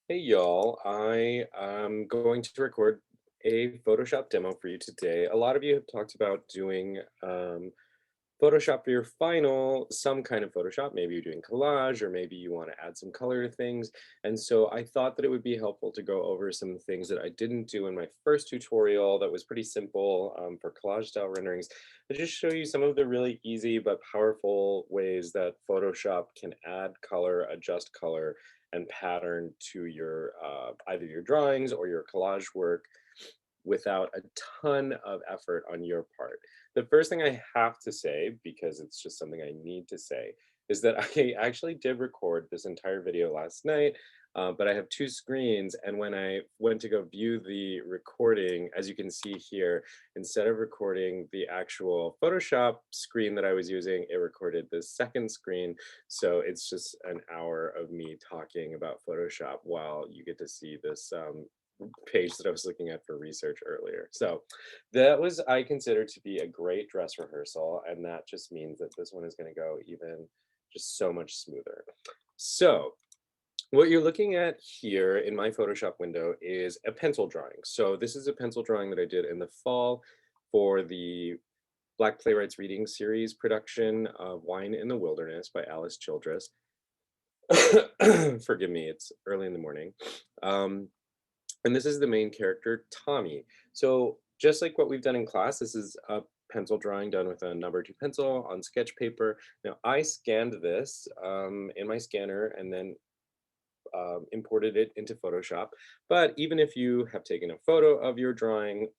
Hey y'all, I am going to record a Photoshop demo for you today. A lot of you have talked about doing Photoshop for your final, some kind of Photoshop. Maybe you're doing collage, or maybe you want to add some color to things. And so I thought that it would be helpful to go over some things that I didn't do in my first tutorial that was pretty simple for collage style renderings. I just show you some of the really easy but powerful ways that Photoshop can add color, adjust color, and pattern to your either your drawings or your collage work without a ton of effort on your part. The first thing I have to say, because it's just something I need to say, is that I actually did record this entire video last night, but I have two screens. And when I went to go view the recording, as you can see here, instead of recording the actual Photoshop screen that I was using, it recorded the second screen. So it's just an hour of me talking about Photoshop while you get to see this page that I was looking at for research earlier. So that was, I consider, to be a great dress rehearsal, and that just means that this one is going to go even just so much smoother. So what you're looking at here in my Photoshop window is a pencil drawing. So this is a pencil drawing that I did in the fall for the Black Playwrights Reading Series production of Wine in the Wilderness by Alice Childress. Forgive me, it's early in the morning. Um, and this is the main character, Tommy. So just like what we've done in class, this is a pencil drawing done with a number two pencil on sketch paper. Now I scanned this in my scanner and then imported it into Photoshop. But even if you have taken a photo of your drawing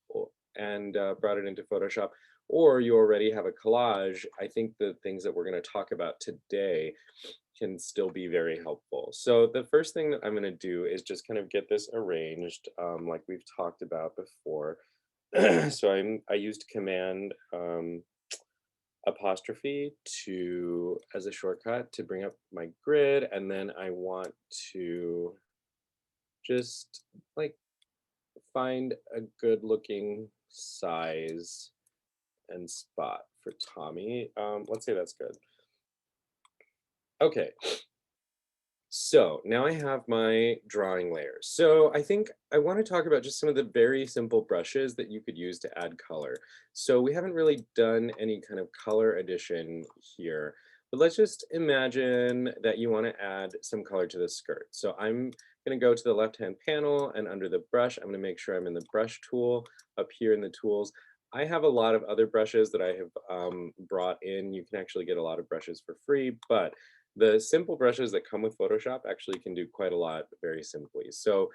and brought it into Photoshop, or you already have a collage, I think the things that we're going to talk about today can still be very helpful. So the first thing that I'm going to do is just kind of get this arranged, like we've talked about before. So I used command apostrophe to as a shortcut to bring up my grid, and then I want to just like find a good looking size and spot for Tommy. Let's say that's good. Okay, so now I have my drawing layers. So I think I want to talk about just some of the very simple brushes that you could use to add color. So we haven't really done any kind of color addition here, but let's just imagine that you want to add some color to the skirt. So I'm going to go to the left-hand panel, and under the brush, I'm going to make sure I'm in the brush tool up here in the tools. I have a lot of other brushes that I have brought in. You can actually get a lot of brushes for free, but the simple brushes that come with Photoshop actually can do quite a lot very simply. So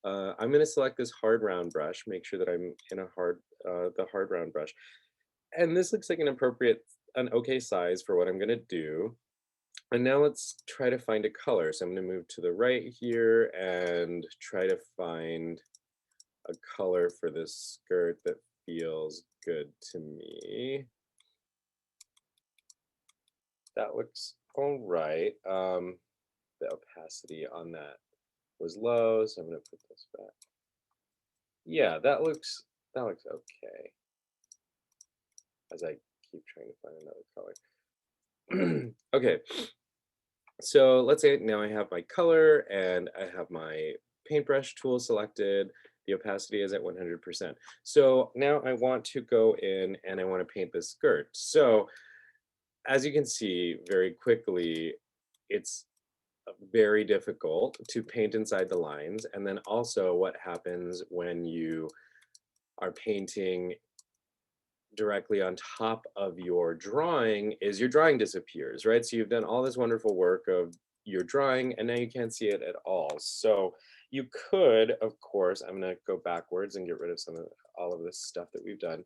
I'm going to select this hard round brush, make sure that I'm in the hard round brush. And this looks like an okay size for what I'm going to do. And now let's try to find a color. So I'm going to move to the right here and try to find a color for this skirt that feels good to me. That looks all right. The opacity on that was low, so I'm gonna put this back. Yeah, that looks okay as I keep trying to find another color. Okay, so let's say now I have my color and I have my paintbrush tool selected. The opacity is at 100%. So now I want to go in and I want to paint this skirt. So as you can see very quickly, it's very difficult to paint inside the lines. And then also what happens when you are painting directly on top of your drawing is your drawing disappears, right? So you've done all this wonderful work of your drawing and now you can't see it at all. So you could, of course, I'm going to go backwards and get rid of all of this stuff that we've done.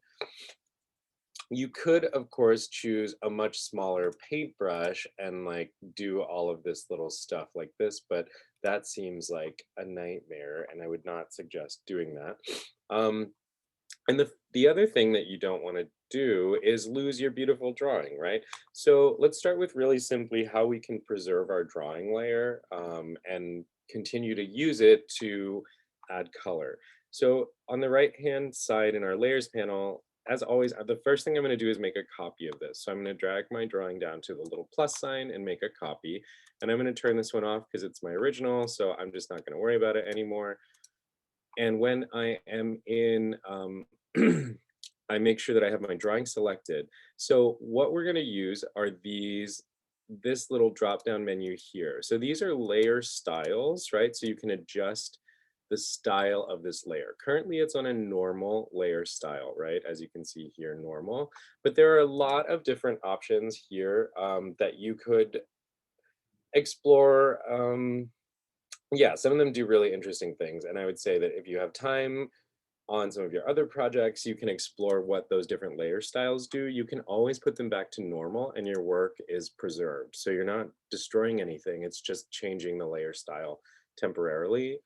You could, of course, choose a much smaller paintbrush and like do all of this little stuff like this, but that seems like a nightmare and I would not suggest doing that. Um, and the other thing that you don't want to do is lose your beautiful drawing, right? So let's start with really simply how we can preserve our drawing layer and continue to use it to add color. So on the right hand side in our layers panel, as always, the first thing I'm going to do is make a copy of this. So I'm going to drag my drawing down to the little plus sign and make a copy. And I'm going to turn this one off because it's my original. So I'm just not going to worry about it anymore. And when I am in, I make sure that I have my drawing selected. So what we're going to use are this little drop down menu here. So these are layer styles, right? So you can adjust the style of this layer. Currently it's on a normal layer style, right? As you can see here, normal. But there are a lot of different options here that you could explore. Yeah, some of them do really interesting things. And I would say that if you have time on some of your other projects, you can explore what those different layer styles do. You can always put them back to normal and your work is preserved. So you're not destroying anything, it's just changing the layer style temporarily.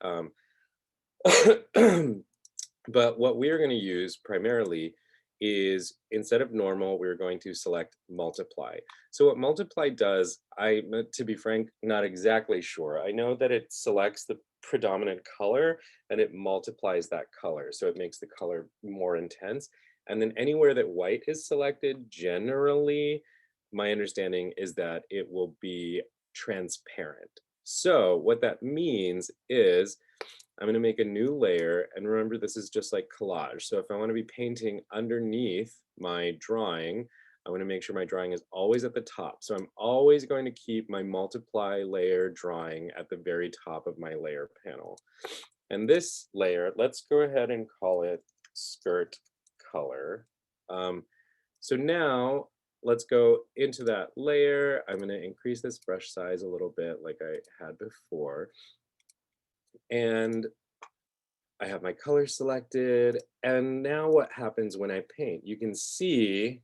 But what we're going to use primarily is instead of normal, we're going to select multiply. So what multiply does, to be frank, not exactly sure. I know that it selects the predominant color and it multiplies that color. So it makes the color more intense. And then anywhere that white is selected, generally, my understanding is that it will be transparent. So what that means is I'm going to make a new layer, and remember this is just like collage. So if I want to be painting underneath my drawing, I want to make sure my drawing is always at the top. So I'm always going to keep my multiply layer drawing at the very top of my layer panel. And this layer, let's go ahead and call it skirt color. So now let's go into that layer. I'm going to increase this brush size a little bit like I had before. And I have my color selected. And now what happens when I paint? You can see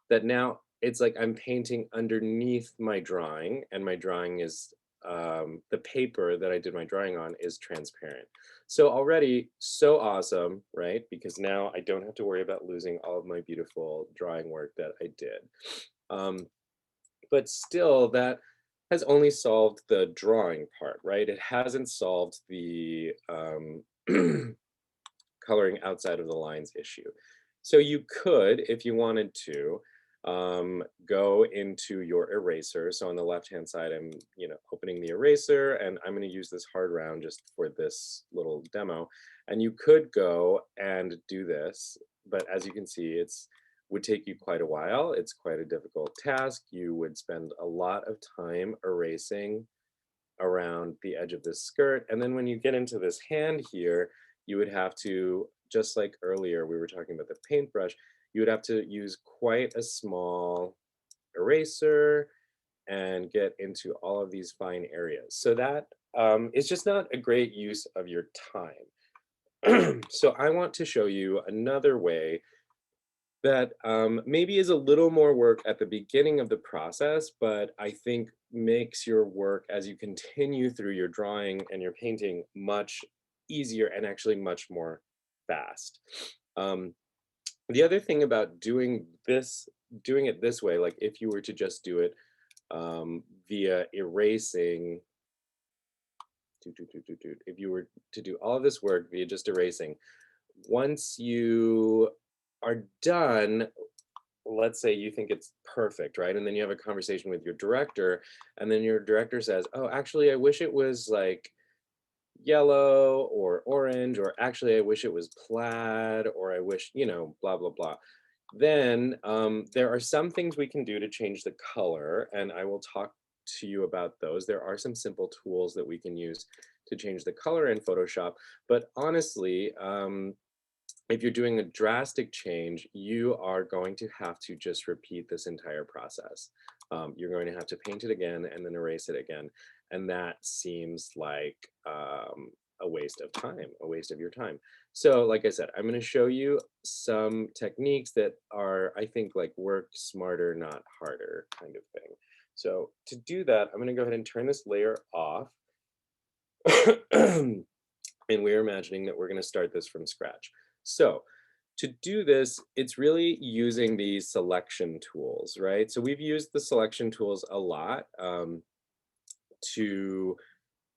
that now it's like I'm painting underneath my drawing, and my drawing is, the paper that I did my drawing on is transparent. So already so awesome, right? Because now I don't have to worry about losing all of my beautiful drawing work that I did. Um, but still, that has only solved the drawing part, right? It hasn't solved the coloring outside of the lines issue. So you could, if you wanted to, go into your eraser. So on the left-hand side, I'm, opening the eraser, and I'm going to use this hard round just for this little demo. And you could go and do this, but as you can see, it's would take you quite a while. It's quite a difficult task. You would spend a lot of time erasing around the edge of this skirt. And then when you get into this hand here, you would have to, just like earlier, we were talking about the paintbrush, you would have to use quite a small eraser and get into all of these fine areas. So that is just not a great use of your time. So I want to show you another way that maybe is a little more work at the beginning of the process, but I think makes your work as you continue through your drawing and your painting much easier and actually much more fast. Um, the other thing about doing it this way, like if you were to just do it via erasing, if you were to do all of this work via just erasing, once you are done, let's say you think it's perfect, right? And then you have a conversation with your director, and then your director says, "Oh, actually, I wish it was like yellow or orange, or actually, I wish it was plaid, or I wish, blah, blah, blah." Then there are some things we can do to change the color, and I will talk to you about those. There are some simple tools that we can use to change the color in Photoshop, but honestly, if you're doing a drastic change, you are going to have to just repeat this entire process. You're going to have to paint it again and then erase it again. And that seems like a waste of time, a waste of your time. So like I said, I'm going to show you some techniques that are, I think, like work smarter, not harder kind of thing. So to do that, I'm going to go ahead and turn this layer off. And we're imagining that we're going to start this from scratch. So to do this, it's really using these selection tools, right? So we've used the selection tools a lot to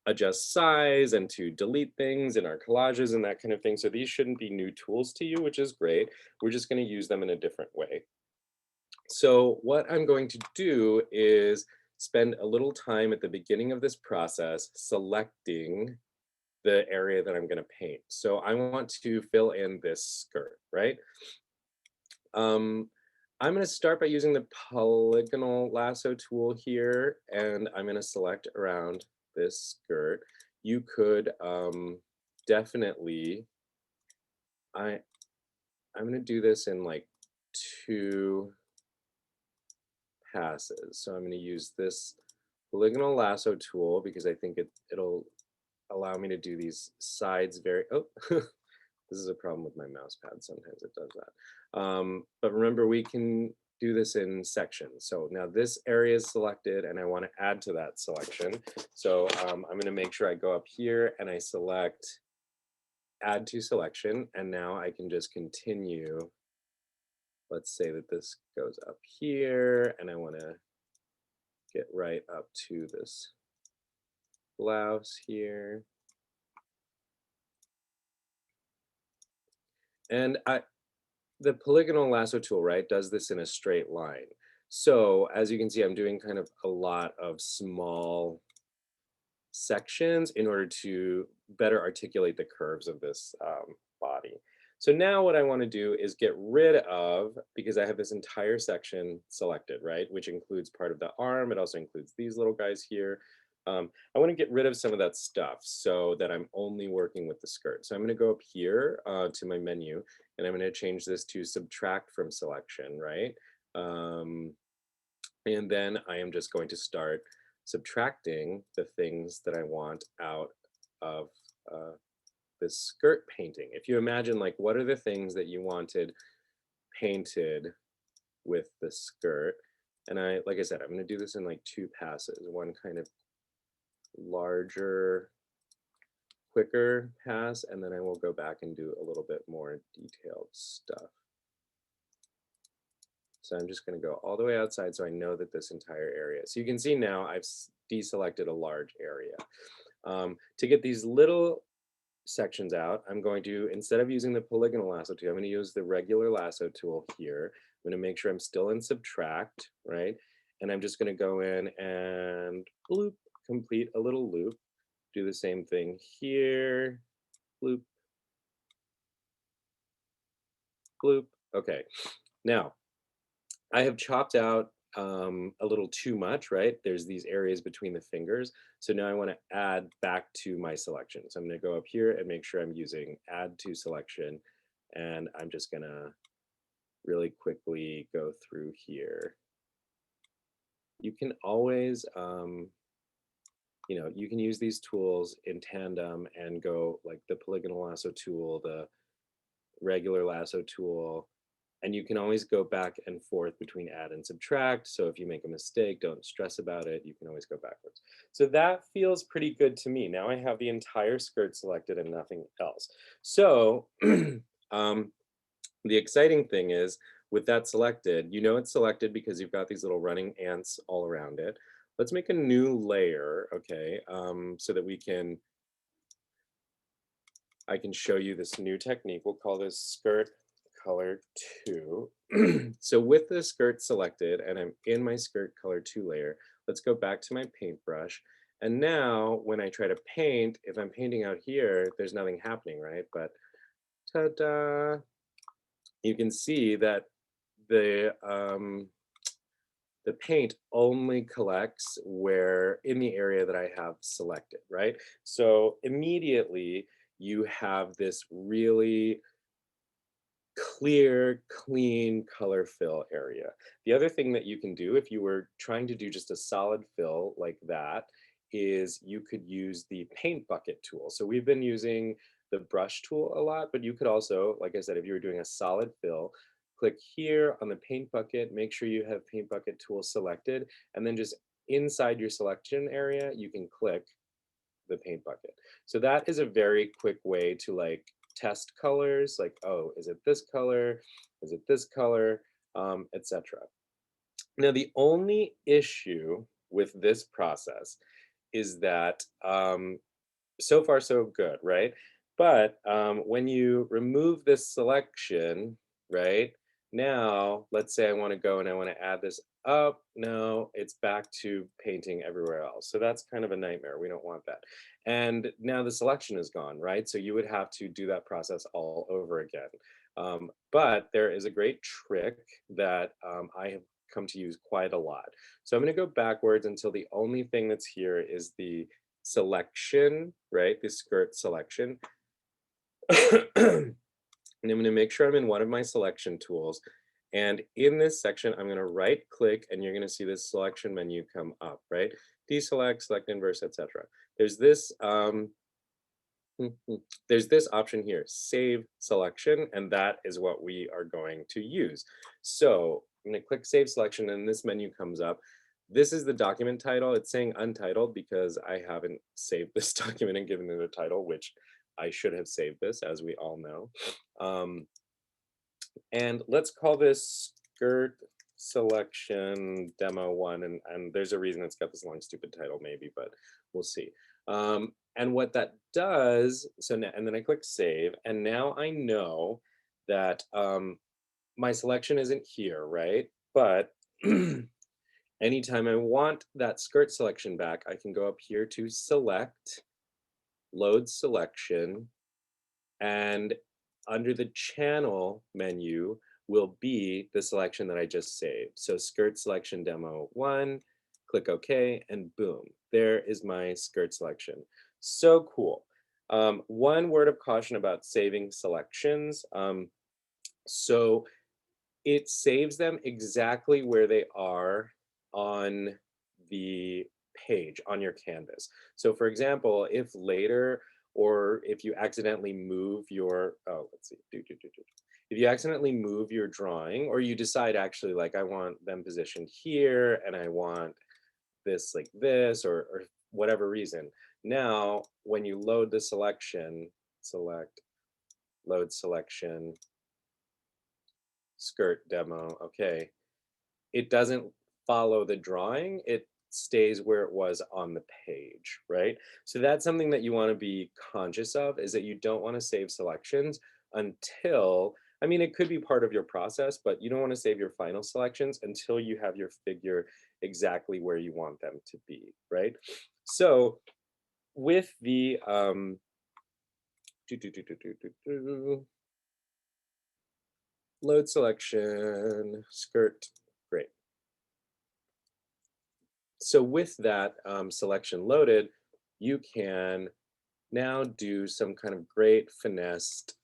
adjust size and to delete things in our collages and that kind of thing. So these shouldn't be new tools to you, which is great. We're just going to use them in a different way. So what I'm going to do is spend a little time at the beginning of this process selecting the area that I'm going to paint. So I want to fill in this skirt, right? Um, I'm going to start by using the polygonal lasso tool here, and I'm going to select around this skirt. You could definitely, I, I'm going to do this in like 2 passes. So I'm going to use this polygonal lasso tool because I think it'll allow me to do these sides very, oh, this is a problem with my mouse pad. Sometimes it does that. But remember, we can do this in sections. So now this area is selected and I want to add to that selection. So I'm going to make sure I go up here and I select add to selection. And now I can just continue. Let's say that this goes up here and I want to get right up to this blouse here. And the polygonal lasso tool, right, does this in a straight line. So as you can see, I'm doing kind of a lot of small sections in order to better articulate the curves of this body. So now what I want to do is get rid of, because I have this entire section selected, right, which includes part of the arm. It also includes these little guys here. I want to get rid of some of that stuff so that I'm only working with the skirt. So I'm going to go up here to my menu, and I'm going to change this to subtract from selection, right? And then I am just going to start subtracting the things that I want out of this skirt painting. If you imagine, like, what are the things that you wanted painted with the skirt? And like I said, I'm going to do this in like 2 passes, one kind of larger, quicker pass, and then I will go back and do a little bit more detailed stuff. So I'm just going to go all the way outside so I know that this entire area. So you can see now I've deselected a large area. To get these little sections out, I'm going to, instead of using the polygonal lasso tool, I'm going to use the regular lasso tool here. I'm going to make sure I'm still in subtract, right? And I'm just going to go in and bloop, complete a little loop. Do the same thing here, bloop, bloop. Okay, now I have chopped out a little too much, right? There's these areas between the fingers. So now I want to add back to my selection. So I'm going to go up here and make sure I'm using add to selection. And I'm just going to really quickly go through here. You can always, you can use these tools in tandem and go like the polygonal lasso tool, the regular lasso tool, and you can always go back and forth between add and subtract. So if you make a mistake, don't stress about it. You can always go backwards. So that feels pretty good to me. Now I have the entire skirt selected and nothing else. So the exciting thing is with that selected, you know it's selected because you've got these little running ants all around it. Let's make a new layer, okay, so that I can show you this new technique. We'll call this skirt color 2. So with the skirt selected and I'm in my skirt color 2 layer, let's go back to my paintbrush. And now when I try to paint, if I'm painting out here, there's nothing happening, right? But ta-da, you can see that the paint only collects where in the area that I have selected, right? So immediately you have this really clear, clean color fill area. The other thing that you can do if you were trying to do just a solid fill like that is you could use the paint bucket tool. So we've been using the brush tool a lot, but you could also, like I said, if you were doing a solid fill, click here on the paint bucket, make sure you have paint bucket tool selected, and then just inside your selection area, you can click the paint bucket. So that is a very quick way to like test colors, like, oh, is it this color? Is it this color? Etc. Now, the only issue with this process is that so far so good, right? But when you remove this selection, right? Now, let's say I want to go and I want to add this up. No, it's back to painting everywhere else. So that's kind of a nightmare. We don't want that. And now the selection is gone, right? So you would have to do that process all over again. But there is a great trick that I have come to use quite a lot. So I'm going to go backwards until the only thing that's here is the selection, right? The skirt selection. And I'm going to make sure I'm in one of my selection tools. And in this section, I'm going to right click and you're going to see this selection menu come up, right? Deselect, select inverse, etc. There's this there's this option here, save selection, and that is what we are going to use. So I'm going to click save selection and this menu comes up. This is the document title. It's saying untitled because I haven't saved this document and given it a title, which I should have saved this, as we all know. And let's call this skirt selection demo one. And there's a reason it's got this long, stupid title, maybe, but we'll see. And what that does, so now, and then I click save, and now I know that my selection isn't here, right? But anytime I want that skirt selection back, I can go up here to select, load selection, and under the channel menu will be the selection that I just saved. So skirt selection demo one, click OK, and boom, there is my skirt selection. So cool. One word of caution about saving selections. So it saves them exactly where they are on the page on your canvas. So for example, if later or if you accidentally move your, oh, let's see, if you accidentally move your drawing or you decide actually like I want them positioned here and I want this like this or whatever reason, now when you load the selection, select, load selection, skirt demo, okay, it doesn't follow the drawing, it stays where it was on the page, right? So that's something that you want to be conscious of is that you don't want to save selections until, I mean, it could be part of your process, but you don't want to save your final selections until you have your figure exactly where you want them to be, right? So with the load selection, skirt, great. So with that selection loaded, you can now do some kind of great finessed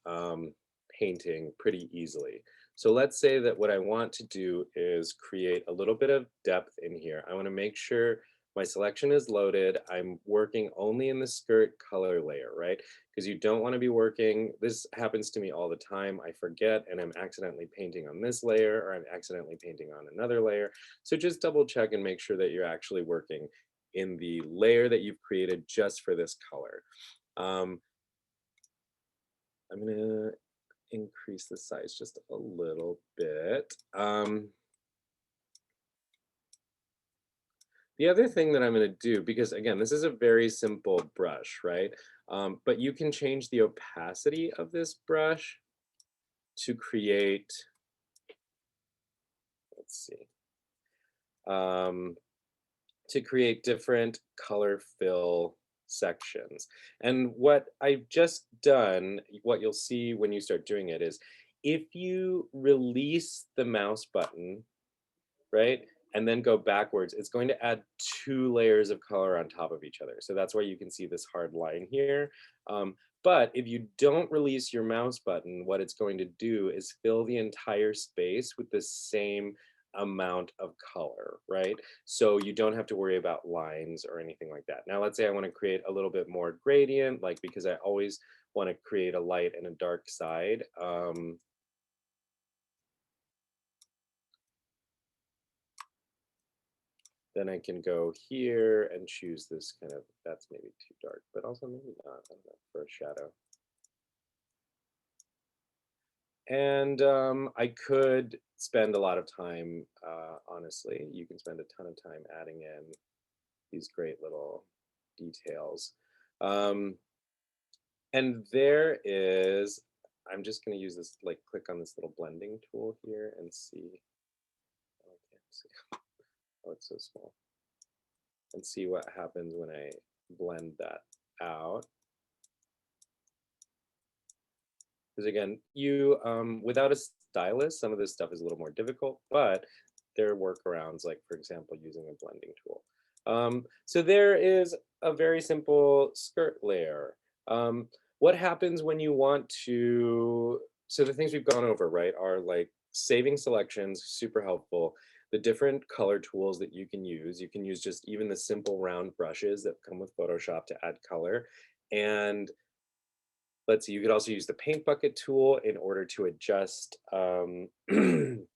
painting pretty easily. So let's say that what I want to do is create a little bit of depth in here. I want to make sure my selection is loaded. I'm working only in the skirt color layer, right? Because you don't want to be working, this happens to me all the time. I forget and I'm accidentally painting on this layer or I'm accidentally painting on another layer. So just double check and make sure that you're actually working in the layer that you've created just for this color. I'm gonna increase the size just a little bit. The other thing that I'm gonna do, because again, this is a very simple brush, right? But you can change the opacity of this brush to create, let's see, um, to create different color fill sections. And what I've just done, what you'll see when you start doing it is if you release the mouse button, right, and then go backwards, it's going to add two layers of color on top of each other. So that's why you can see this hard line here. But if you don't release your mouse button, what it's going to do is fill the entire space with the same amount of color, right? So you don't have to worry about lines or anything like that. Now, let's say I want to create a little bit more gradient, like because I always want to create a light and a dark side. Then I can go here and choose this kind of, that's maybe too dark, but also maybe not, I don't know, for a shadow. And I could spend a lot of time, honestly, you can spend a ton of time adding in these great little details. Um, and there is, I'm just going to use this, like click on this little blending tool here and see. Oh, I can't see. Oh, it's so small. And see what happens when I blend that out. Because again, you without a stylus, some of this stuff is a little more difficult, but there are workarounds, like for example, using a blending tool. So there is a very simple skirt layer. Um, what happens when you want to, so the things we've gone over, right, are like saving selections, super helpful. The different color tools that you can use just even the simple round brushes that come with Photoshop to add color. And let's see, you could also use the paint bucket tool in order to adjust, in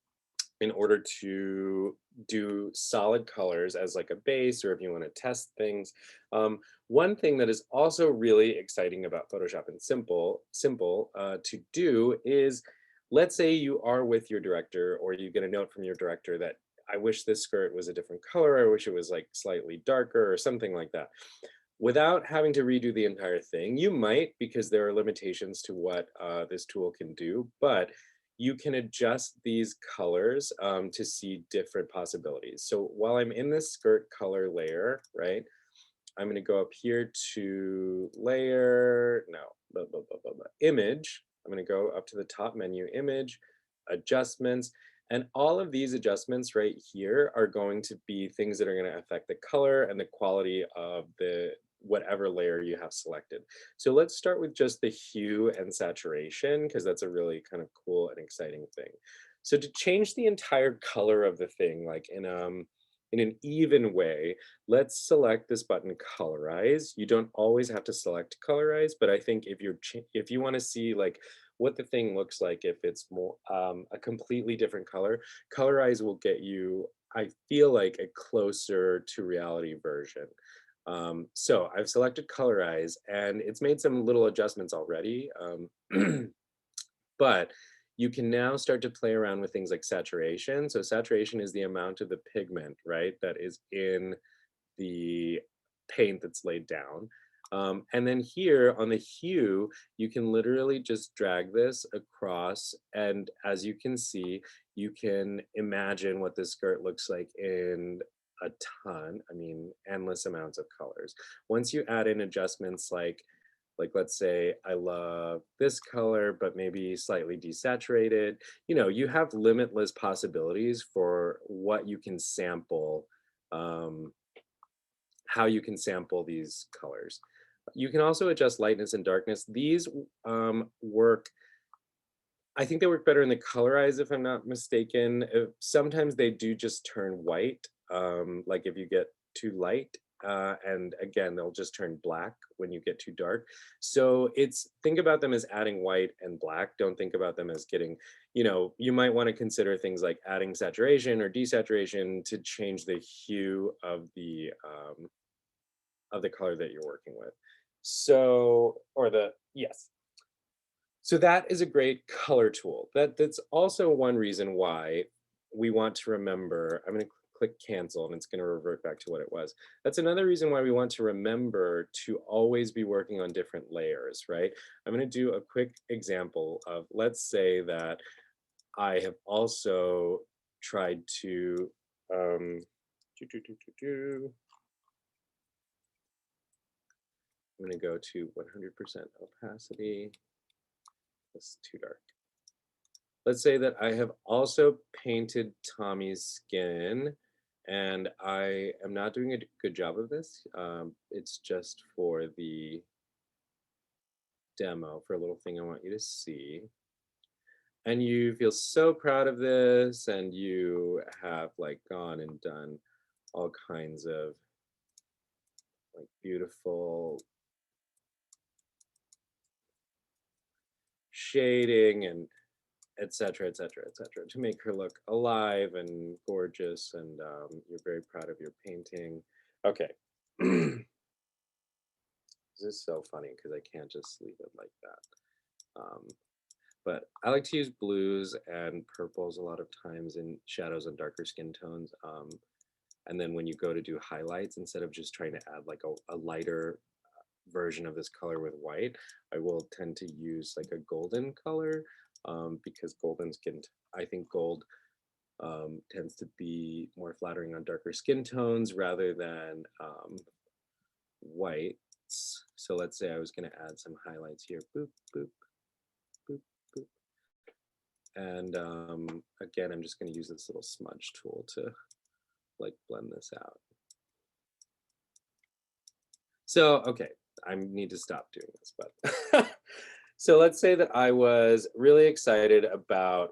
order to do solid colors as like a base, or if you want to test things. One thing that is also really exciting about Photoshop and simple to do is, let's say you are with your director or you get a note from your director that I wish this skirt was a different color, I wish it was like slightly darker or something like that. Without having to redo the entire thing, you might, because there are limitations to what this tool can do, but you can adjust these colors to see different possibilities. So while I'm in this skirt color layer, right, I'm going to go up here to layer, no, image. I'm going to go up to the top menu, image, adjustments, and all of these adjustments right here are going to be things that are going to affect the color and the quality of the whatever layer you have selected. So let's start with just the hue and saturation, because that's a really kind of cool and exciting thing. So to change the entire color of the thing, like in an even way, let's select this button, colorize. You don't always have to select colorize, but I think if you want to see like what the thing looks like if it's more a completely different color, colorize will get you, I feel like, a closer to reality version. So I've selected colorize and it's made some little adjustments already. But you can now start to play around with things like saturation. So saturation is the amount of the pigment, right, that is in the paint that's laid down. And then here on the hue, you can literally just drag this across. And as you can see, you can imagine what this skirt looks like in a ton, I mean, endless amounts of colors. Once you add in adjustments like let's say I love this color, but maybe slightly desaturated. You know, you have limitless possibilities for what you can sample, um, how you can sample these colors. You can also adjust lightness and darkness. These work, I think they work better in the colorize, if I'm not mistaken. Sometimes they do just turn white, like if you get too light. And again, they'll just turn black when you get too dark. So think about them as adding white and black. Don't think about them as getting, you might want to consider things like adding saturation or desaturation to change the hue of the color that you're working with. So, yes. So that is a great color tool. That's also one reason why we want to remember. I'm going to click cancel and it's going to revert back to what it was. That's another reason why we want to remember to always be working on different layers, right? I'm going to do a quick example of, let's say that I have also tried to um, do, do, do, do, do. I'm going to go to 100% opacity. That's too dark. Let's say that I have also painted Tommy's skin and I am not doing a good job of this. It's just for the demo, for a little thing I want you to see. And you feel so proud of this and you have like gone and done all kinds of like beautiful shading and etc., etc., etc., to make her look alive and gorgeous, and you're very proud of your painting. Okay. This is so funny because I can't just leave it like that. But I like to use blues and purples a lot of times in shadows and darker skin tones. And then when you go to do highlights, instead of just trying to add like a lighter version of this color with white, I will tend to use like a golden color, because I think gold tends to be more flattering on darker skin tones rather than whites. So let's say I was going to add some highlights here. Boop, boop, boop, boop. And again, I'm just going to use this little smudge tool to like blend this out. So, okay, I need to stop doing this, but so let's say that I was really excited about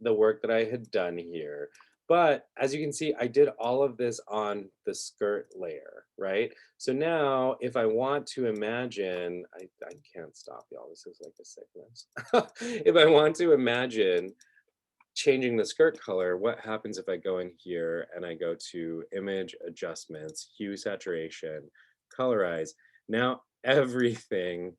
the work that I had done here. But as you can see, I did all of this on the skirt layer, right? So now if I want to imagine, I can't stop y'all, this is like a sickness. If I want to imagine changing the skirt color, what happens if I go in here and I go to image adjustments, hue saturation, colorize? Now everything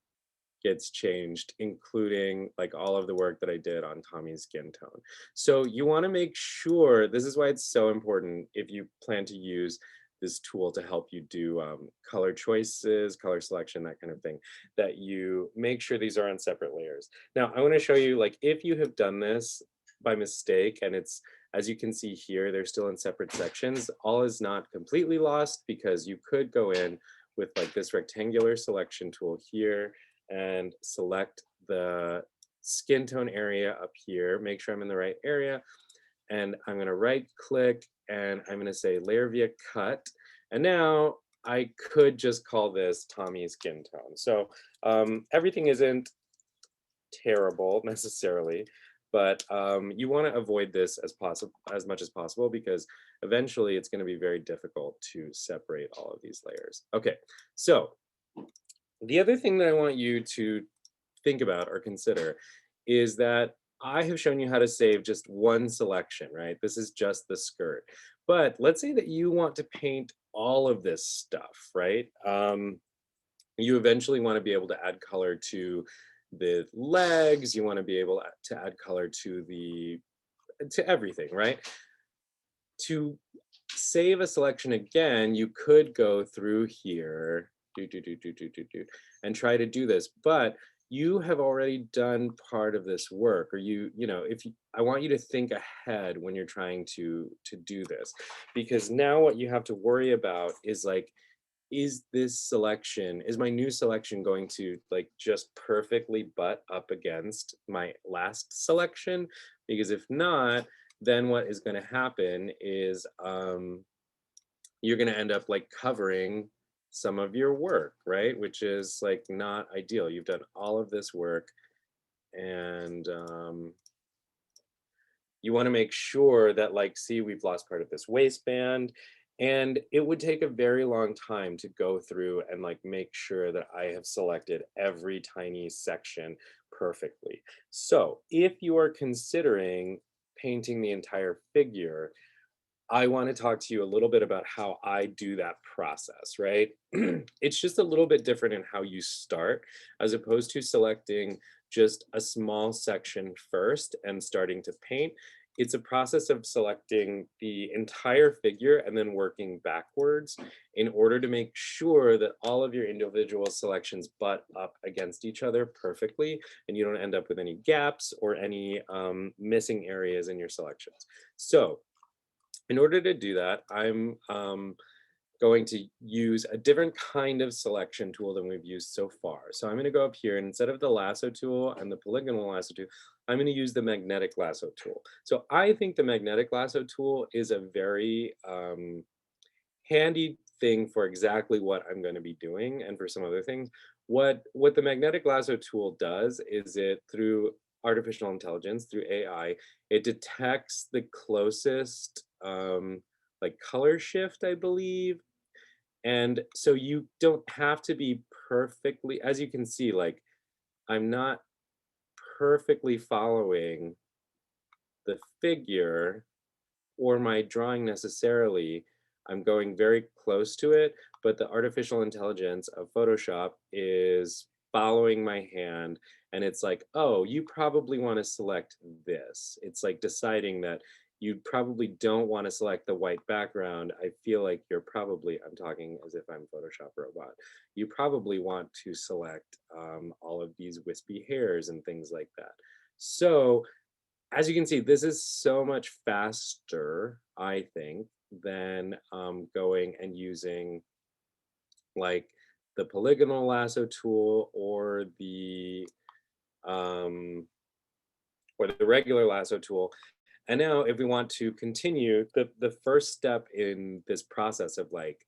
gets changed, including like all of the work that I did on Tommy's skin tone. So you want to make sure, this is why it's so important if you plan to use this tool to help you do color choices, color selection, that kind of thing, that you make sure these are on separate layers. Now I want to show you, like, if you have done this by mistake and it's, as you can see here, they're still in separate sections, all is not completely lost, because you could go in with like this rectangular selection tool here and select the skin tone area up here, make sure I'm in the right area, and I'm going to right click and I'm going to say layer via cut. And now I could just call this Tommy skin tone. So everything isn't terrible necessarily, but you want to avoid this as much as possible, because eventually it's going to be very difficult to separate all of these layers. Okay, so the other thing that I want you to think about or consider is that I have shown you how to save just one selection, right? This is just the skirt. But let's say that you want to paint all of this stuff, right? You eventually want to be able to add color to the legs. You want to be able to add color to everything, right? To save a selection again, you could go through here, and try to do this, but you have already done part of this work, or I want you to think ahead when you're trying to do this, because now what you have to worry about is like, is my new selection going to like just perfectly butt up against my last selection? Because if not, then what is going to happen is you're going to end up like covering some of your work, right? Which is like not ideal. You've done all of this work, and you want to make sure that, like, see, we've lost part of this waistband, and it would take a very long time to go through and like make sure that I have selected every tiny section perfectly. So if you are considering painting the entire figure, I want to talk to you a little bit about how I do that process, right? It's just a little bit different in how you start, as opposed to selecting just a small section first and starting to paint. It's a process of selecting the entire figure and then working backwards in order to make sure that all of your individual selections butt up against each other perfectly, and you don't end up with any gaps or any missing areas in your selections. So in order to do that, I'm going to use a different kind of selection tool than we've used so far. So I'm going to go up here, and instead of the lasso tool and the polygonal lasso tool, I'm going to use the magnetic lasso tool. So I think the magnetic lasso tool is a very handy thing for exactly what I'm going to be doing, and for some other things. What the magnetic lasso tool does is, it through artificial intelligence, through AI, it detects the closest like color shift, I believe. And so you don't have to be perfectly, as you can see, like, I'm not perfectly following the figure or my drawing necessarily. I'm going very close to it, but the artificial intelligence of Photoshop is following my hand, and it's like, oh, you probably want to select this. It's like deciding that you probably don't want to select the white background. I feel like you're probably, I'm talking as if I'm Photoshop robot. You probably want to select all of these wispy hairs and things like that. So as you can see, this is so much faster, I think, than going and using like the polygonal lasso tool um, or the regular lasso tool. And now if we want to continue, the first step in this process of like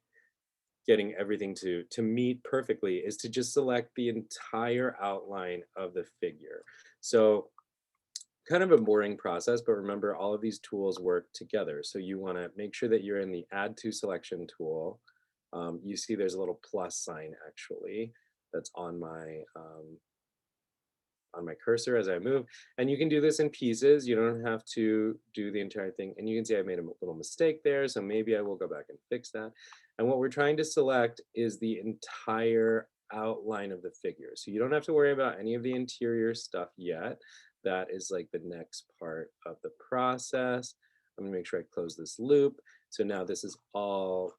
getting everything to meet perfectly is to just select the entire outline of the figure. So kind of a boring process, but remember all of these tools work together. So you want to make sure that you're in the add to selection tool. You see there's a little plus sign actually that's on my cursor as I move. And you can do this in pieces. You don't have to do the entire thing. And you can see I made a little mistake there. So maybe I will go back and fix that. And what we're trying to select is the entire outline of the figure. So you don't have to worry about any of the interior stuff yet. That is like the next part of the process. I'm gonna make sure I close this loop. So now this is all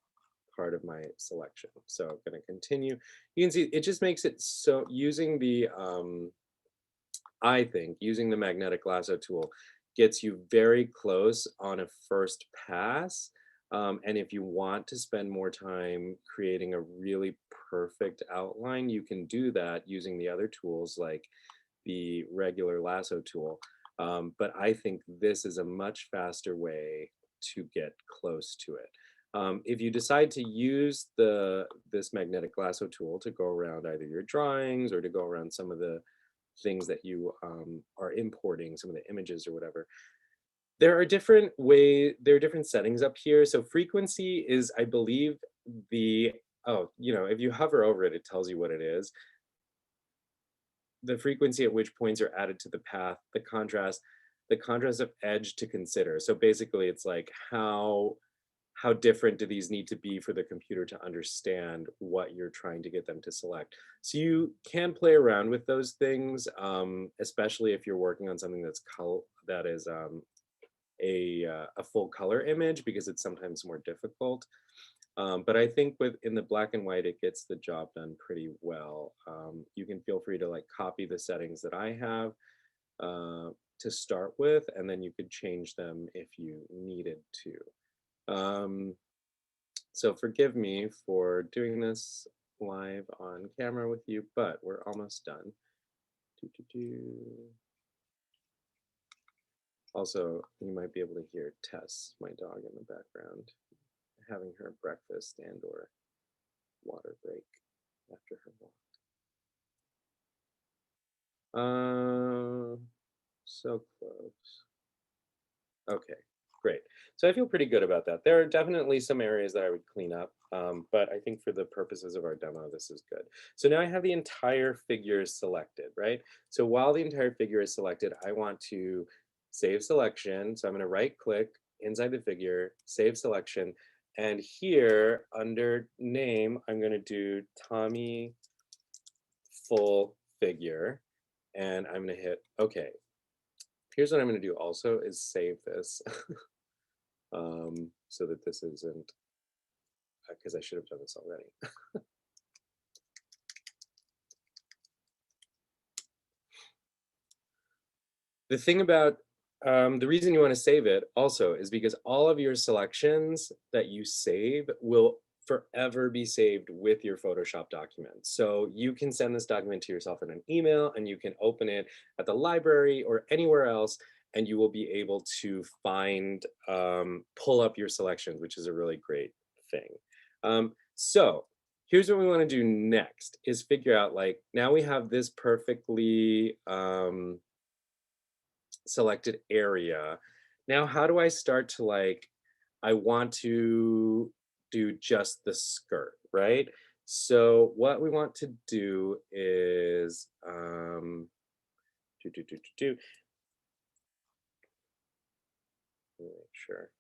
part of my selection. So I'm gonna continue. You can see it just makes it so using the I think using the magnetic lasso tool gets you very close on a first pass. And if you want to spend more time creating a really perfect outline, you can do that using the other tools like the regular lasso tool. But I think this is a much faster way to get close to it. If you decide to use this magnetic lasso tool to go around either your drawings or to go around some of the things that you are importing, some of the images or whatever. There are different settings up here. So frequency is, I believe, if you hover over it, it tells you what it is. The frequency at which points are added to the path, the contrast of edge to consider. So basically it's like how different do these need to be for the computer to understand what you're trying to get them to select. So you can play around with those things, especially if you're working on something that is a full color image because it's sometimes more difficult. But I think in the black and white, it gets the job done pretty well. You can feel free to like copy the settings that I have to start with, and then you could change them if you needed to. So forgive me for doing this live on camera with you, but we're almost done. Also, you might be able to hear Tess, my dog, in the background, having her breakfast and or water break after her walk. So close. Okay, great. So I feel pretty good about that. There are definitely some areas that I would clean up, but I think for the purposes of our demo, this is good. So now I have the entire figure selected, right? So while the entire figure is selected, I want to save selection. So I'm going to right click inside the figure, save selection. And here under name, I'm going to do Tommy full figure. And I'm going to hit OK. Here's what I'm going to do also is save this so that this isn't, because I should have done this already. The thing about the reason you want to save it also is because all of your selections that you save will forever be saved with your Photoshop document. So you can send this document to yourself in an email and you can open it at the library or anywhere else and you will be able to pull up your selections, which is a really great thing. So here's what we want to do next is figure out like, now we have this perfectly selected area. Now, how do I start to like, I want to do just the skirt, right? So what we want to do is, make sure.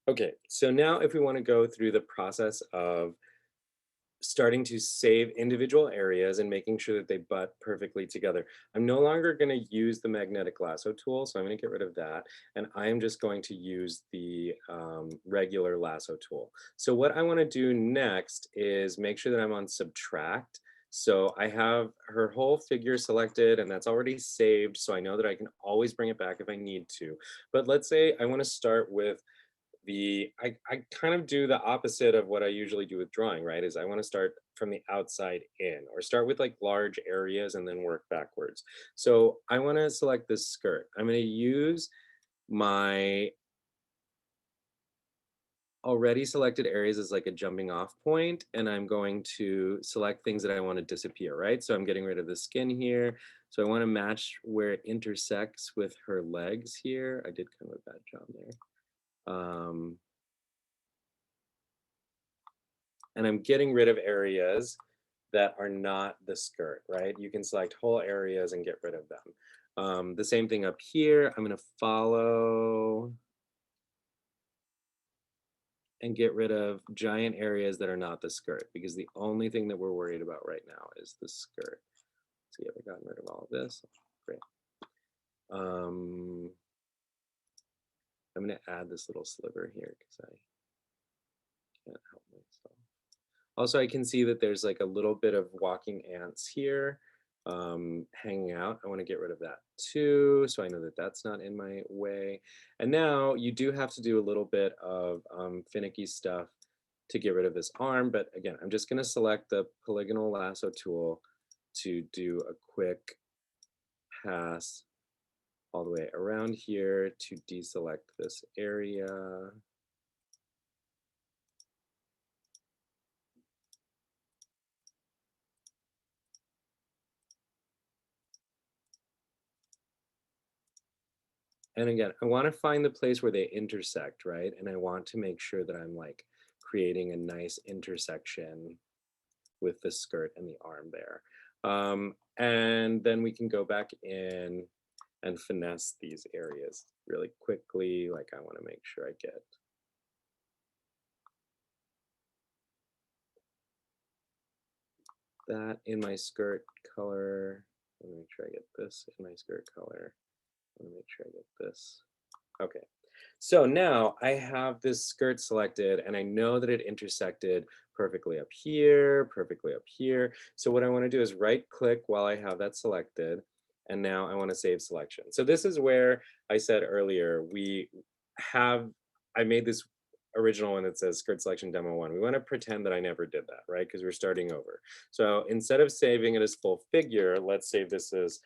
Okay, so now if we want to go through the process of starting to save individual areas and making sure that they butt perfectly together. I'm no longer going to use the magnetic lasso tool, so I'm going to get rid of that. And I'm just going to use the regular lasso tool. So what I want to do next is make sure that I'm on subtract. So I have her whole figure selected and that's already saved. So I know that I can always bring it back if I need to. But let's say I want to start with I kind of do the opposite of what I usually do with drawing, right? Is I want to start from the outside in or start with like large areas and then work backwards. So I want to select this skirt. I'm going to use my already selected areas as like a jumping off point, and I'm going to select things that I want to disappear, right? So I'm getting rid of the skin here. So I want to match where it intersects with her legs here. I did kind of a bad job there. And I'm getting rid of areas that are not the skirt, right? You can select whole areas and get rid of them. The same thing up here. I'm going to follow and get rid of giant areas that are not the skirt because the only thing that we're worried about right now is the skirt. See, have I gotten rid of all of this? Great. I'm going to add this little sliver here because I can't help myself. Also, I can see that there's like a little bit of walking ants here hanging out. I want to get rid of that too, so I know that that's not in my way. And now you do have to do a little bit of finicky stuff to get rid of this arm, but again, I'm just going to select the polygonal lasso tool to do a quick pass all the way around here to deselect this area. And again, I want to find the place where they intersect, right? And I want to make sure that I'm like creating a nice intersection with the skirt and the arm there. And then we can go back in and finesse these areas really quickly. Like I want to make sure I get that in my skirt color. Let me make sure I get this in my skirt color. Let me make sure I get this. Okay. So now I have this skirt selected and I know that it intersected perfectly up here, perfectly up here. So what I want to do is right click while I have that selected. And now I want to save selection. So this is where I said earlier, I made this original one that says skirt selection demo one. We want to pretend that I never did that, right? Because we're starting over. So instead of saving it as full figure, let's save this as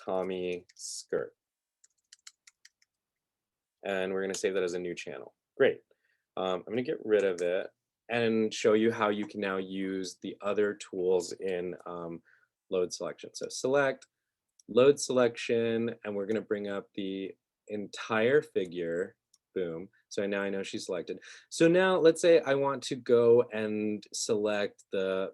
Tommy skirt. And we're going to save that as a new channel. Great. I'm going to get rid of it and show you how you can now use the other tools in load selection. So select, load selection, and we're going to bring up the entire figure. Boom. So now I know she's selected. So now let's say I want to go and select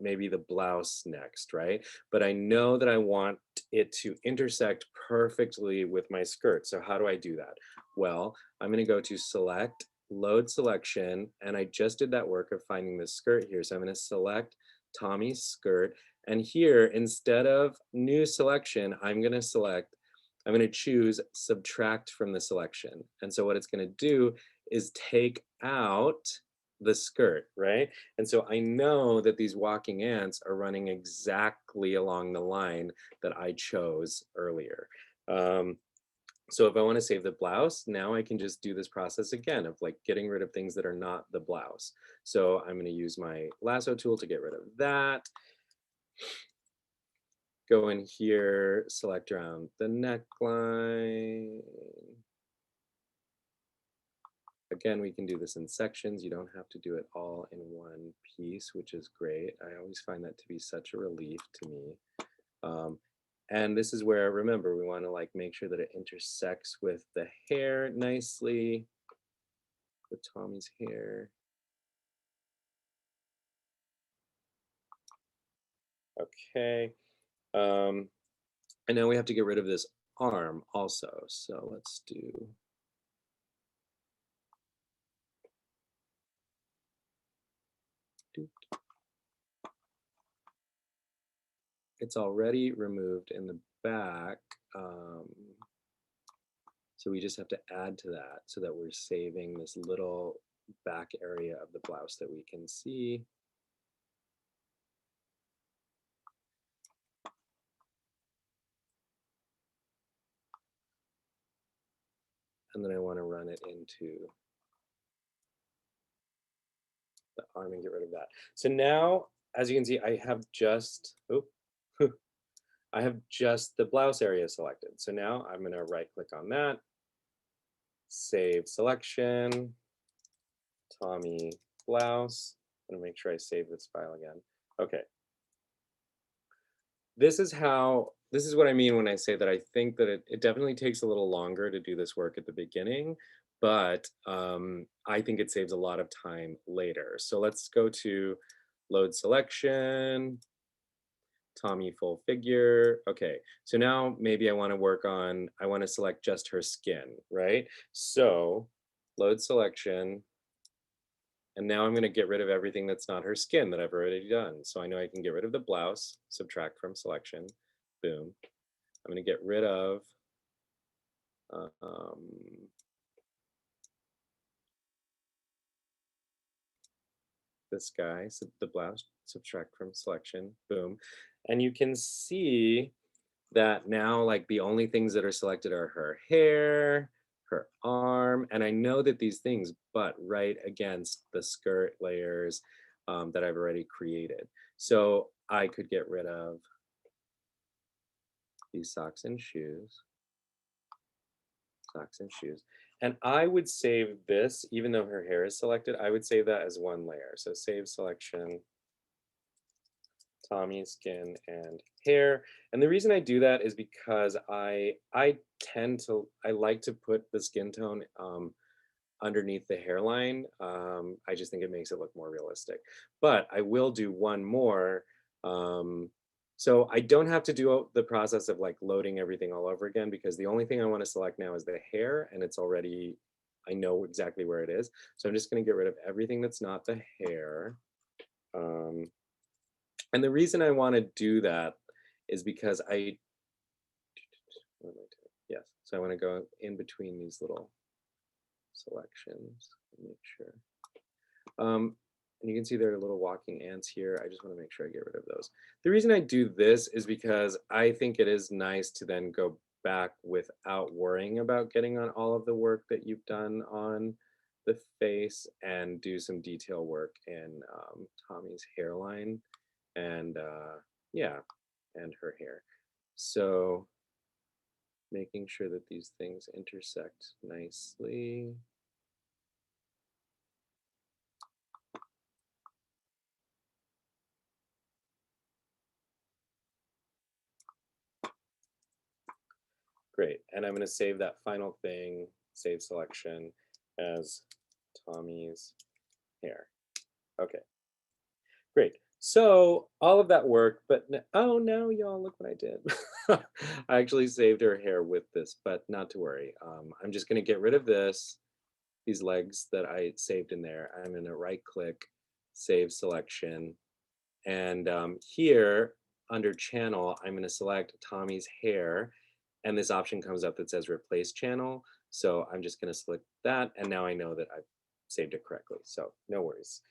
maybe the blouse next, right? But I know that I want it to intersect perfectly with my skirt. So how do I do that? Well, I'm going to go to select, load selection, and I just did that work of finding the skirt here. So I'm going to select Tommy's skirt. And here, instead of new selection, I'm going to choose subtract from the selection. And so what it's going to do is take out the skirt, right? And so I know that these walking ants are running exactly along the line that I chose earlier. So if I want to save the blouse, now I can just do this process again of like getting rid of things that are not the blouse. So I'm going to use my lasso tool to get rid of that. Go in here, select around the neckline. Again, we can do this in sections. You don't have to do it all in one piece, which is great. I always find that to be such a relief to me. And this is where, remember, we want to like make sure that it intersects with the hair nicely, with Tommy's hair. Okay. And now we have to get rid of this arm also. So let's do. it's already removed in the back. Um, so we just have to add to that so that we're saving this little back area of the blouse that we can see. And then I want to run it into the arm and get rid of that. So now, as you can see, I have just, oh, I have just the blouse area selected. So now I'm going to right click on that, save selection, Tommy blouse. I'm going to make sure I save this file again. Okay. This is what I mean when I say that I think that it definitely takes a little longer to do this work at the beginning, but I think it saves a lot of time later. So let's go to load selection, Tommy full figure. Okay, so now maybe I want to work on, I want to select just her skin, right? So load selection, and now I'm going to get rid of everything that's not her skin that I've already done. So I know I can get rid of the blouse, subtract from selection, boom. I'm going to get rid of um, this guy, so the blouse, subtract from selection, boom. And you can see that now like the only things that are selected are her hair, her arm, and I know that these things butt right against the skirt layers that I've already created. So I could get rid of these socks and shoes. And I would save this, even though her hair is selected, I would save that as one layer. So save selection, Tommy skin and hair. And the reason I do that is because I like to put the skin tone underneath the hairline. I just think it makes it look more realistic. But I will do one more. Um, so I don't have to do the process of like loading everything all over again because the only thing I want to select now is the hair and it's already, I know exactly where it is. So I'm just going to get rid of everything that's not the hair. Um, and the reason I want to do that is because what am I doing? Yes. So I want to go in between these little selections and make sure. And you can see there are little walking ants here. I just want to make sure I get rid of those. The reason I do this is because I think it is nice to then go back without worrying about getting on all of the work that you've done on the face and do some detail work in Tommy's hairline and yeah, and her hair. So making sure that these things intersect nicely. Great, and I'm gonna save that final thing, save selection as Tommy's hair. Okay, great. So all of that work, but oh no, y'all, look what I did. I actually saved her hair with this, but not to worry. I'm just gonna get rid of these legs that I saved in there. I'm gonna right click, save selection, and here under channel, I'm gonna select Tommy's hair, and this option comes up that says replace channel. So I'm just gonna select that, and now I know that I've saved it correctly. So no worries.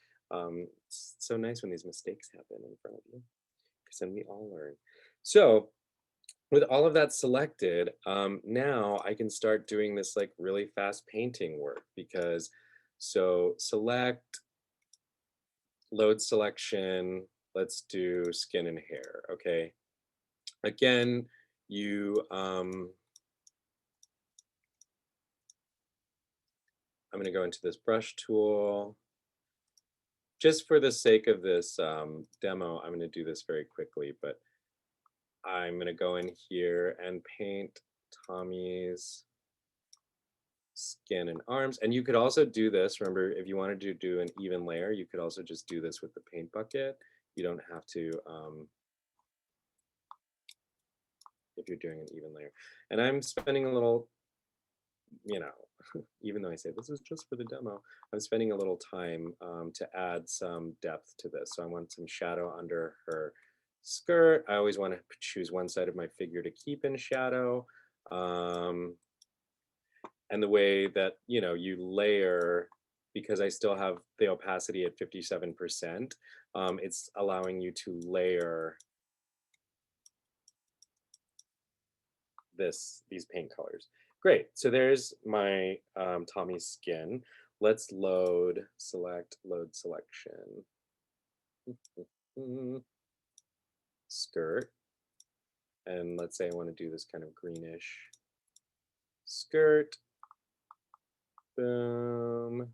It's so nice when these mistakes happen in front of you, because then we all learn. So with all of that selected, now I can start doing this like really fast painting work because so select, load selection, let's do skin and hair, okay? Again, I'm gonna go into this brush tool. Just for the sake of this demo, I'm gonna do this very quickly, but I'm gonna go in here and paint Tommy's skin and arms. And you could also do this, remember, if you wanted to do an even layer, you could also just do this with the paint bucket. You don't have to, if you're doing an even layer. And I'm spending a little, you know, even though I say this is just for the demo, I'm spending a little time to add some depth to this. So I want some shadow under her skirt. I always want to choose one side of my figure to keep in shadow. Um, and the way that, you layer, because I still have the opacity at 57%, it's allowing you to layer these paint colors. Great. So there's my Tommy's skin. Let's load selection. Mm, skirt. And let's say I want to do this kind of greenish skirt. Boom,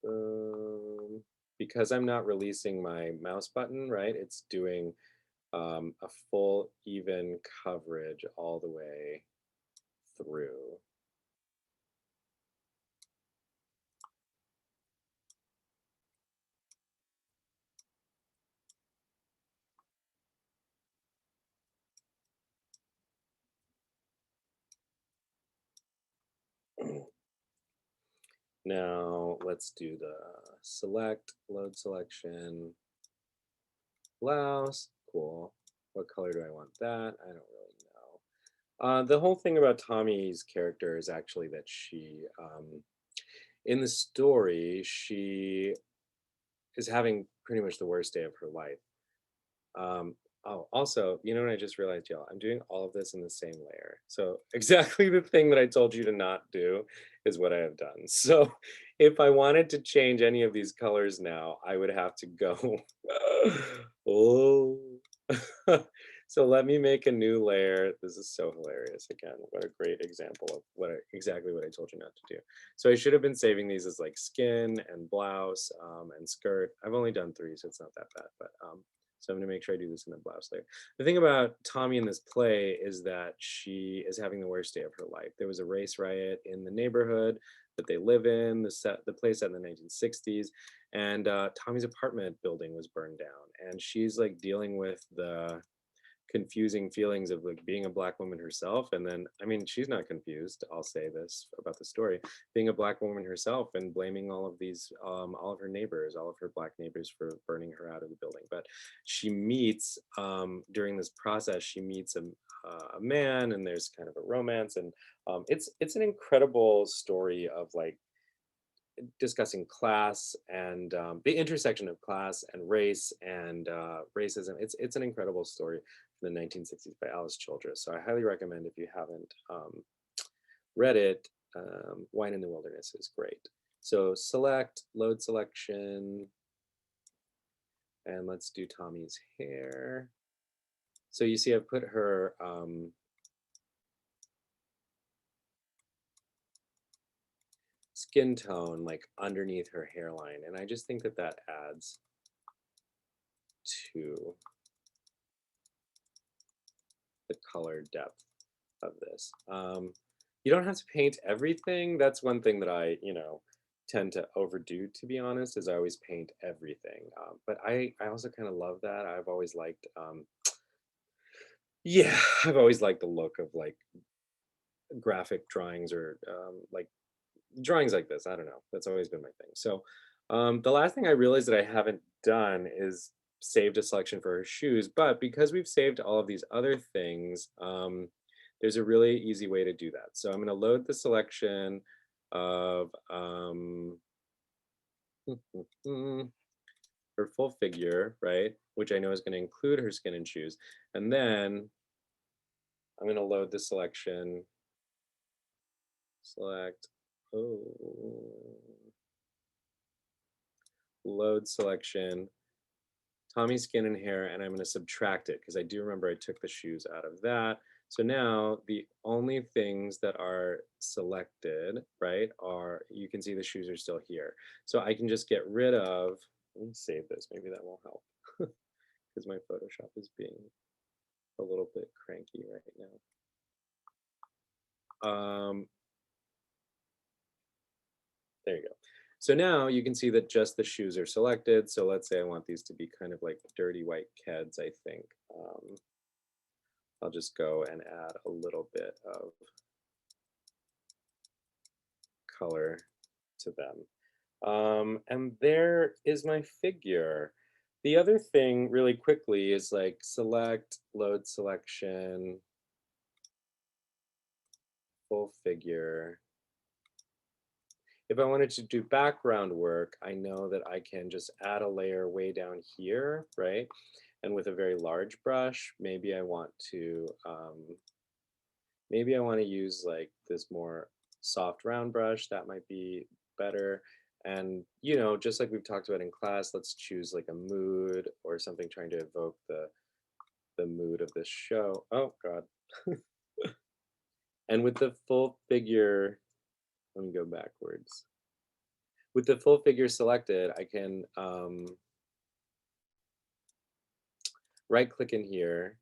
boom. Because I'm not releasing my mouse button, right? It's doing a full even coverage all the way through. Now let's do the load selection, blouse. Cool. What color do I want that? I don't really know. The whole thing about Tommy's character is actually that in the story, she is having pretty much the worst day of her life. Um, oh, also, you know what I just realized, y'all? I'm doing all of this in the same layer. So exactly the thing that I told you to not do is what I have done. So if I wanted to change any of these colors now, I would have to go. Oh. So let me make a new layer. This is so hilarious. Again, what a great example of exactly what I told you not to do. So I should have been saving these as like skin and blouse and skirt. I've only done 3, so it's not that bad. But so I'm going to make sure I do this in the blouse layer. The thing about Tommy in this play is that she is having the worst day of her life. There was a race riot in the neighborhood that they live in, the play set in the 1960s, and Tommy's apartment building was burned down, and she's like dealing with the confusing feelings of like being a black woman herself. And then, I mean, she's not confused, I'll say this about the story, being a black woman herself and blaming all of her neighbors, all of her black neighbors, for burning her out of the building. But she meets during this process, she meets a man, and there's kind of a romance. And it's an incredible story of like discussing class and the intersection of class and race and racism. It's an incredible story from the 1960s by Alice Childress. So I highly recommend, if you haven't read it. Wine in the Wilderness is great. So load selection, and let's do Tommy's hair. So you see I've put her skin tone like underneath her hairline, and I just think that that adds to the color depth of this. You don't have to paint everything. That's one thing that I, tend to overdo, to be honest, is I always paint everything. But I also kind of love that. Yeah, I've always liked the look of like graphic drawings or like drawings like this. I don't know. That's always been my thing. So the last thing I realized that I haven't done is saved a selection for her shoes. But because we've saved all of these other things, there's a really easy way to do that. So I'm going to load the selection of her full figure, right? Which I know is going to include her skin and shoes. And then I'm going to load the selection, select, oh, load selection, Tommy's skin and hair, and I'm going to subtract it because I do remember I took the shoes out of that. So now the only things that are selected, right, are, you can see the shoes are still here. So I can just get rid of, let me save this, maybe that will help because my Photoshop is being a little bit cranky right now. There you go. So now you can see that just the shoes are selected. So let's say I want these to be kind of like dirty white Keds, I think. I'll just go and add a little bit of color to them. And there is my figure. The other thing really quickly is like select, load selection, full figure. If I wanted to do background work, I know that I can just add a layer way down here, right? And with a very large brush, maybe I want to use like this more soft round brush. That might be better. And, just like we've talked about in class, let's choose like a mood or something trying to evoke the mood of this show. Oh God. And with the full figure, let me go backwards. With the full figure selected, I can right click in here,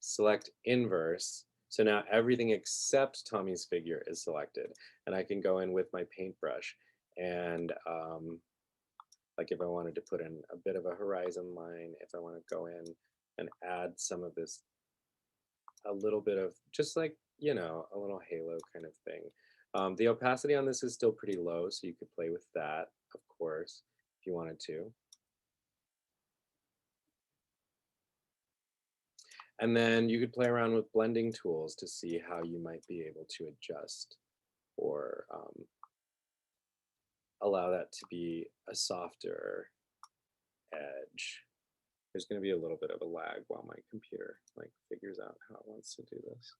select inverse. So now everything except Tommy's figure is selected. And I can go in with my paintbrush and like if I wanted to put in a bit of a horizon line, if I want to go in and add some of this, a little bit of just like, a little halo kind of thing. The opacity on this is still pretty low, so you could play with that, of course, if you wanted to. And then you could play around with blending tools to see how you might be able to adjust or allow that to be a softer edge. There's going to be a little bit of a lag while my computer like figures out how it wants to do this.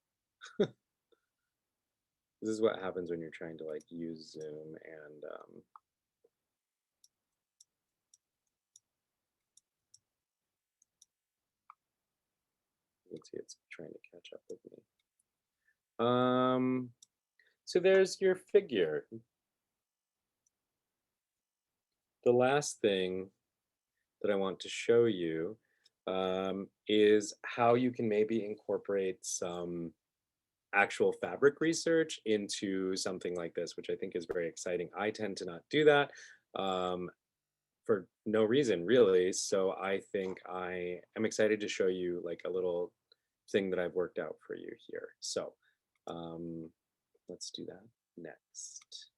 This is what happens when you're trying to like use Zoom and you can see it's trying to catch up with me. So there's your figure. The last thing that I want to show you is how you can maybe incorporate some actual fabric research into something like this, which I think is very exciting. I tend to not do that for no reason really. So I think I am excited to show you like a little thing that I've worked out for you here. So let's do that next.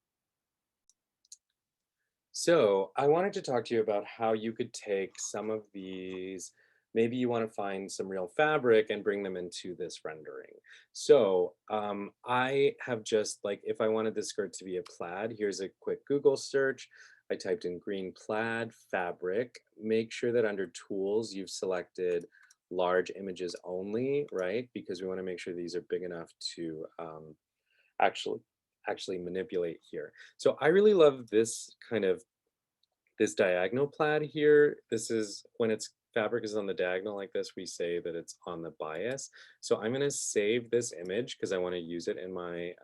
So I wanted to talk to you about how you could take some of these, maybe you want to find some real fabric and bring them into this rendering. So I have just like, if I wanted this skirt to be a plaid, here's a quick Google search. I typed in green plaid fabric. Make sure that under tools, you've selected large images only, right? Because we want to make sure these are big enough to actually manipulate here. So I really love this kind of this diagonal plaid here. This is when its fabric is on the diagonal like this, we say that it's on the bias. So I'm going to save this image because I want to use it in my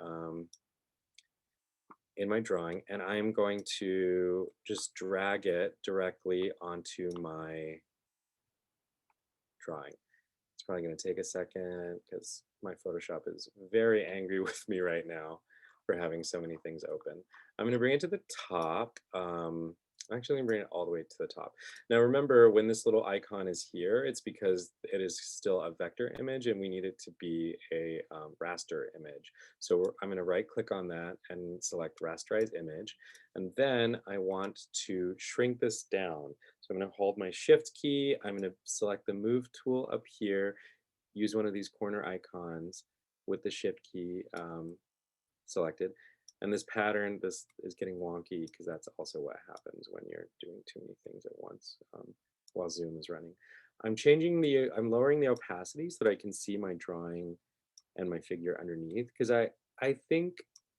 drawing, and I'm going to just drag it directly onto my drawing. It's probably going to take a second because my Photoshop is very angry with me right now for having so many things open. I'm going to bring it to the top. Actually, I'm going to bring it all the way to the top. Now, remember, when this little icon is here, it's because it is still a vector image and we need it to be a raster image. So I'm going to right click on that and select rasterize image. And then I want to shrink this down. So I'm going to hold my shift key. I'm going to select the move tool up here, use one of these corner icons with the shift key selected. And this pattern, this is getting wonky because that's also what happens when you're doing too many things at once while Zoom is running. I'm lowering the opacity so that I can see my drawing and my figure underneath, because I think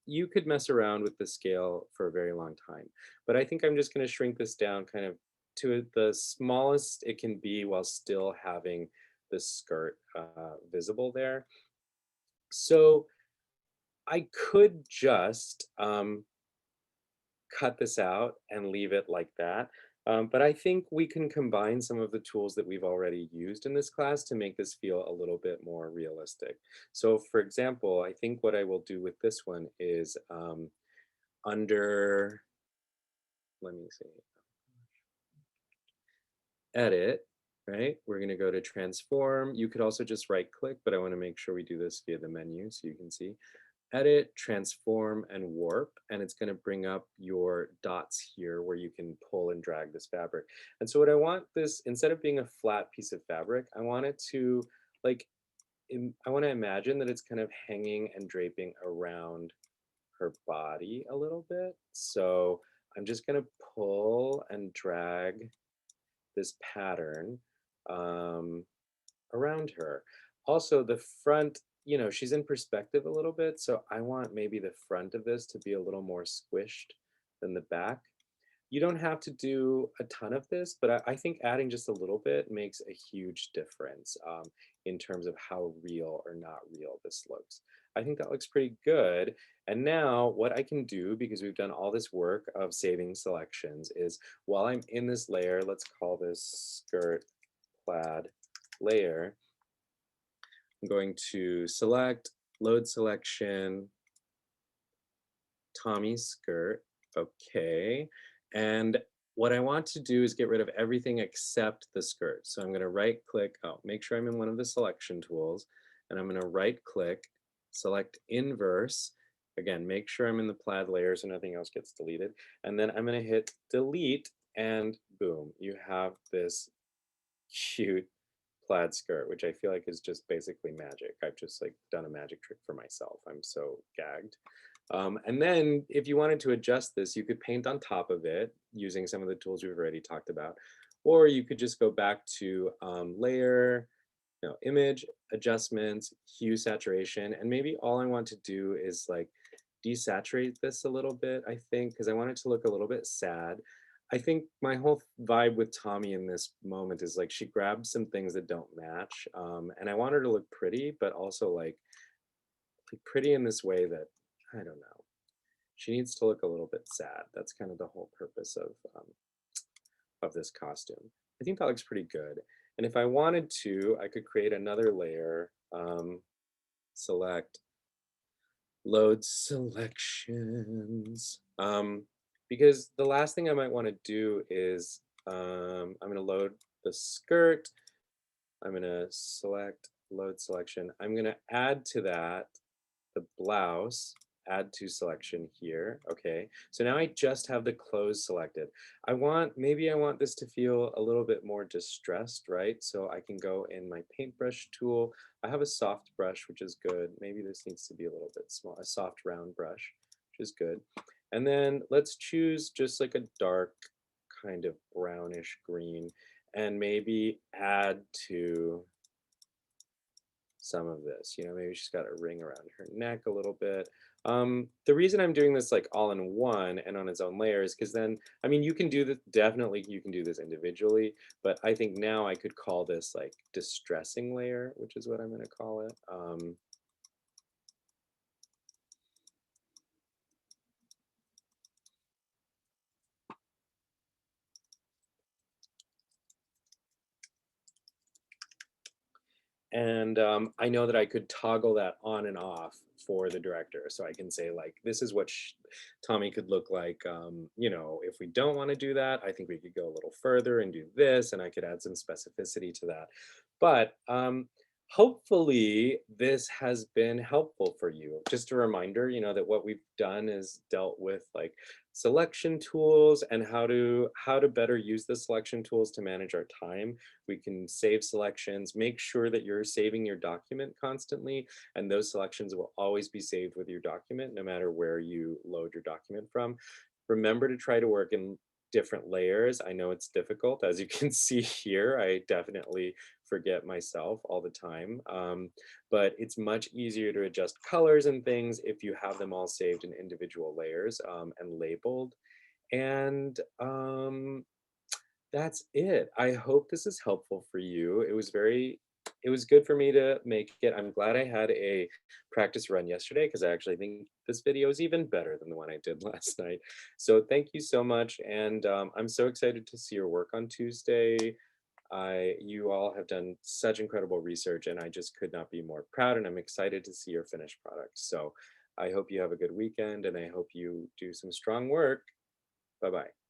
you could mess around with the scale for a very long time. But I think I'm just going to shrink this down kind of to the smallest it can be while still having the skirt visible there. So I could just cut this out and leave it like that. But I think we can combine some of the tools that we've already used in this class to make this feel a little bit more realistic. So for example, I think what I will do with this one is under, let me see, edit, right? We're gonna go to transform. You could also just right click, but I wanna make sure we do this via the menu so you can see. edit, transform, and warp, and it's going to bring up your dots here where you can pull and drag this fabric. And so what I want this, instead of being a flat piece of fabric, I want it to like, I want to imagine that it's kind of hanging and draping around her body a little bit. So I'm just going to pull and drag this pattern um, around her. Also, the front, she's in perspective a little bit, so I want maybe the front of this to be a little more squished than the back. You don't have to do a ton of this, but I think adding just a little bit makes a huge difference in terms of how real or not real this looks. I think that looks pretty good. And now what I can do, because we've done all this work of saving selections, is while I'm in this layer, let's call this skirt plaid layer, I'm going to select, load selection, Tommy's skirt. Okay. And what I want to do is get rid of everything except the skirt. So I'm going to right click, make sure I'm in one of the selection tools, and I'm going to right click, select inverse. Again, make sure I'm in the plaid layer so nothing else gets deleted. And then I'm going to hit delete, and boom, you have this cute plaid skirt, which I feel like is just basically magic. I've just like done a magic trick for myself. I'm so gagged. And then if you wanted to adjust this, you could paint on top of it using some of the tools we've already talked about, or you could just go back to layer, image, adjustments, hue, saturation, and maybe all I want to do is like desaturate this a little bit, I think, because I want it to look a little bit sad. I think my whole vibe with Tommy in this moment is like she grabs some things that don't match, and I want her to look pretty, but also like pretty in this way that I don't know. She needs to look a little bit sad. That's kind of the whole purpose of this costume. I think that looks pretty good. And if I wanted to, I could create another layer. Select load selections. Because the last thing I might want to do is I'm going to load the skirt. I'm going to select load selection. I'm going to add to that the blouse, add to selection here. Okay, so now I just have the clothes selected. Maybe I want this to feel a little bit more distressed, right? So I can go in my paintbrush tool. I have a soft brush, which is good. Maybe this needs to be a little bit small, a soft round brush, which is good. And then let's choose just like a dark kind of brownish green and maybe add to some of this. Maybe she's got a ring around her neck a little bit. The reason I'm doing this like all in one and on its own layers, because then, I mean, you can do this, definitely you can do this individually, but I think now I could call this like distressing layer, which is what I'm going to call it. And I know that I could toggle that on and off for the director. So I can say like, this is what Tommy could look like. If we don't want to do that, I think we could go a little further and do this, and I could add some specificity to that. But hopefully this has been helpful for you. Just a reminder, that what we've done is dealt with like selection tools and how to better use the selection tools to manage our time. We can save selections, make sure that you're saving your document constantly, and those selections will always be saved with your document, no matter where you load your document from. Remember to try to work in different layers. I know it's difficult. As you can see here, I definitely forget myself all the time. But it's much easier to adjust colors and things if you have them all saved in individual layers and labeled. And that's it. I hope this is helpful for you. It was good for me to make it. I'm glad I had a practice run yesterday because I actually think this video is even better than the one I did last night. So thank you so much. And I'm so excited to see your work on Tuesday. You all have done such incredible research and I just could not be more proud, and I'm excited to see your finished product. So I hope you have a good weekend and I hope you do some strong work. Bye-bye.